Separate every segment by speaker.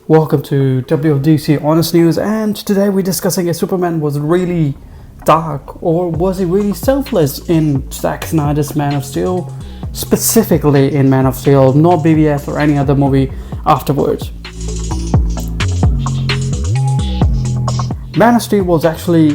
Speaker 1: Welcome to WODC Honest News, and today we're discussing if Superman was really dark or was he really selfless in Zack Snyder's Man of Steel, specifically in Man of Steel, not BVS or any other movie afterwards. Man of Steel was actually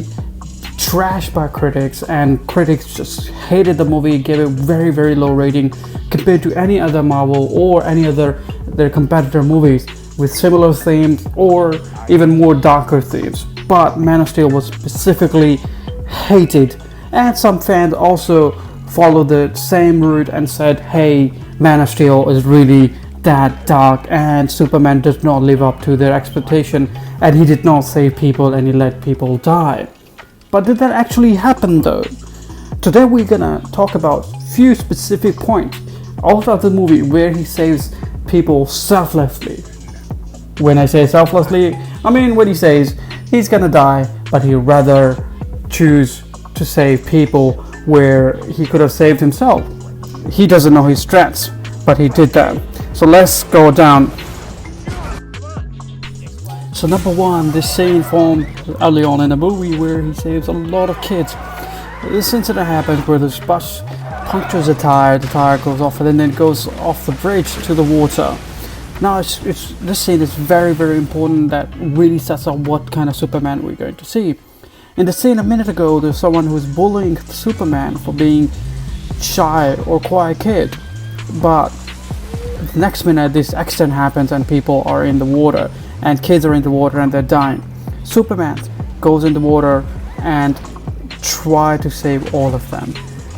Speaker 1: trashed by critics, and critics just hated the movie, gave it very low rating compared to any other Marvel or any other their competitor movies with similar themes or even more darker themes. But Man of Steel was specifically hated, and some fans also followed the same route and said, hey, Man of Steel is really that dark and Superman does not live up to their expectation and he did not save people and he let people die. But did that actually happen though? Today we're gonna talk about few specific points out of the movie where he saves people selflessly. When I say selflessly, I mean when he says he's gonna die, but he'd rather choose to save people where he could have saved himself. He doesn't know his strengths, but he did that. So let's go down. So number one, this scene from early on in the movie where he saves a lot of kids. This incident happens where this bus punctures a tire, the tire goes off and then it goes off the bridge to the water. Now this scene is very important that really sets up what kind of Superman we're going to see. In the scene a minute ago, there's someone who's bullying Superman for being shy or quiet kid. But the next minute this accident happens and people are in the water and kids are in the water and they're dying. Superman goes in the water and try to save all of them.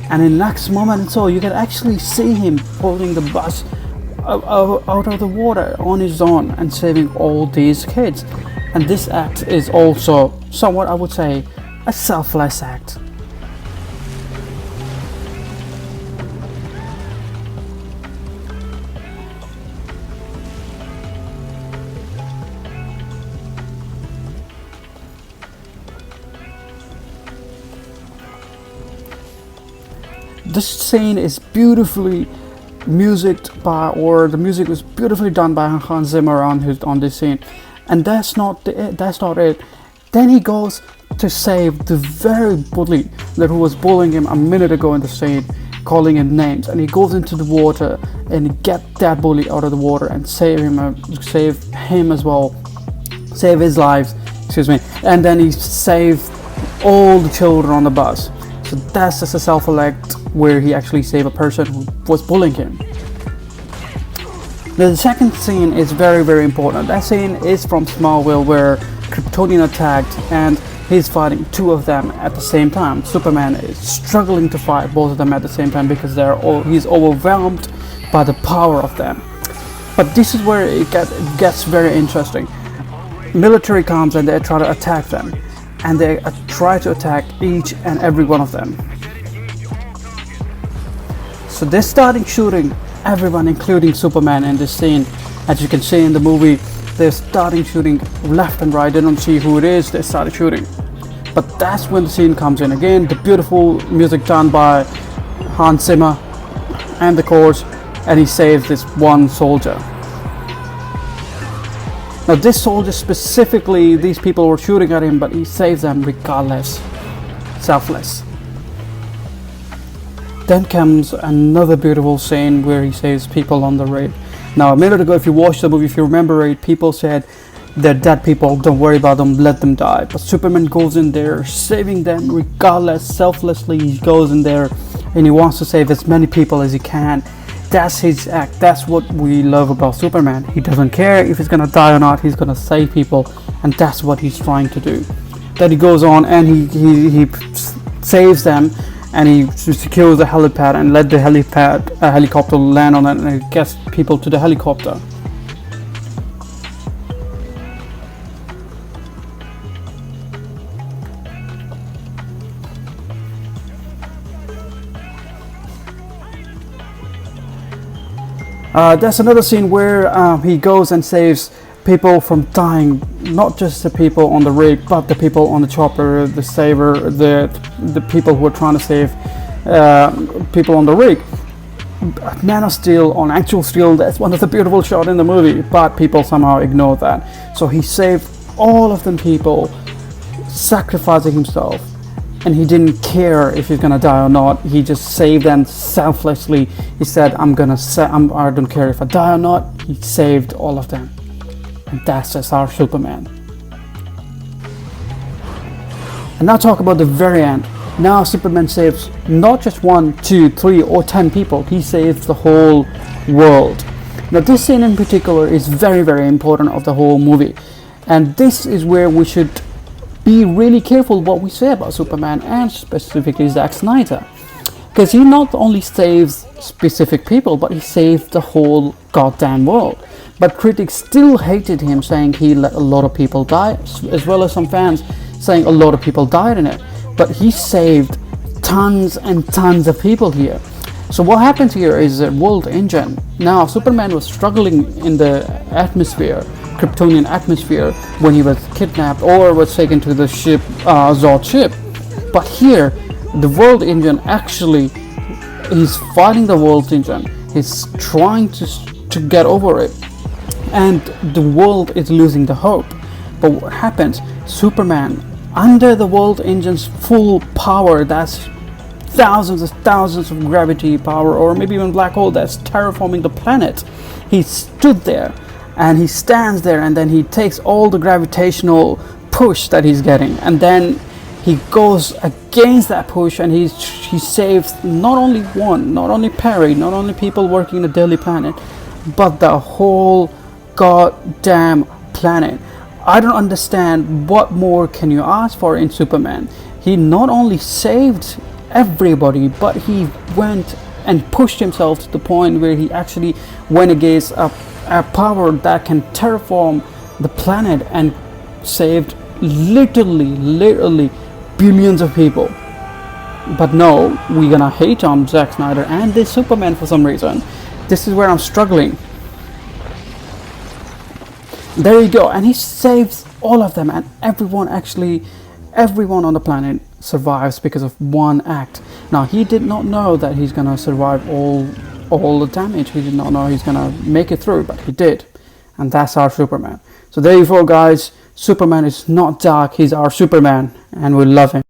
Speaker 1: And in the next moment so you can actually see him pulling the bus out of the water on his own and saving all these kids. And this act is also somewhat, I would say, a selfless act. This scene is beautifully musicked by, or the music was beautifully done by Hans Zimmer on this scene, and that's not it. Then he goes to save the very bully that who was bullying him a minute ago in the scene, calling him names, and he goes into the water and get that bully out of the water and save him as well, save his lives, and then he saved all the children on the bus. So that's just a selfless act where he actually saved a person who was bullying him. The second scene is very important. That scene is from Smallville where Kryptonian attacked and he's fighting two of them at the same time. Superman is struggling to fight both of them at the same time because he's overwhelmed by the power of them. But this is where it gets very interesting. Military comes and they try to attack them, and they try to attack each and every one of them. So they're starting shooting everyone, including Superman in this scene. As you can see in the movie, they're starting shooting left and right. They don't see who it is, they started shooting. But that's when the scene comes in again, the beautiful music done by Hans Zimmer and the chorus, and he saves this one soldier. Now this soldier specifically, these people were shooting at him, but he saves them regardless. Selfless. Then comes another beautiful scene where he saves people on the raid. Now a minute ago, if you watched the movie, if you remember it, people said they're dead people, don't worry about them, let them die. But Superman goes in there, saving them regardless, selflessly. He goes in there and he wants to save as many people as he can. That's his act. That's what we love about Superman. He doesn't care if he's gonna die or not, he's gonna save people, and that's what he's trying to do. Then he goes on and he saves them, and he secures the helipad and let the helicopter land on it, and he gets people to the helicopter. There's another scene where he goes and saves people from dying, not just the people on the rig, but the people on the chopper, the people who are trying to save people on the rig. Man of Steel on actual steel. That's one of the beautiful shots in the movie, but people somehow ignore that. So he saved all of them people, sacrificing himself, and he didn't care if he's gonna die or not. He just saved them selflessly. He said, I don't care if I die or not. He saved all of them. And that's just our Superman. And now talk about the very end. Now Superman saves not just 1, 2, 3 or 10 people. He saves the whole world. Now this scene in particular is very, very important of the whole movie. And this is where we should be really careful what we say about Superman, and specifically Zack Snyder. Because he not only saves specific people, but he saved the whole goddamn world. But critics still hated him, saying he let a lot of people die, as well as some fans saying a lot of people died in it. But he saved tons and tons of people here. So what happens here is a world engine. Now Superman was struggling in the atmosphere, Kryptonian atmosphere, when he was kidnapped or was taken to the ship, Zod ship. But here, the world engine actually, he's fighting the world engine. He's trying to get over it, and the world is losing the hope. But what happens? Superman, under the world engine's full power, that's thousands of gravity power, or maybe even black hole that's terraforming the planet, he stood there and he stands there, and then he takes all the gravitational push that he's getting, and then he goes against that push, and he saves not only Perry, not only people working the Daily Planet, but the whole goddamn planet. I don't understand, what more can you ask for in Superman? He not only saved everybody, but he went and pushed himself to the point where he actually went against a power that can terraform the planet and saved literally billions of people. But no, we're gonna hate on Zack Snyder and this Superman for some reason. This is where I'm struggling. There you go, and he saves all of them, and everyone on the planet survives because of one act. Now he did not know that he's gonna survive all the damage. He did not know he's gonna make it through, but he did. And that's our Superman. So there you go, guys. Superman is not dark, he's our Superman, and we love him.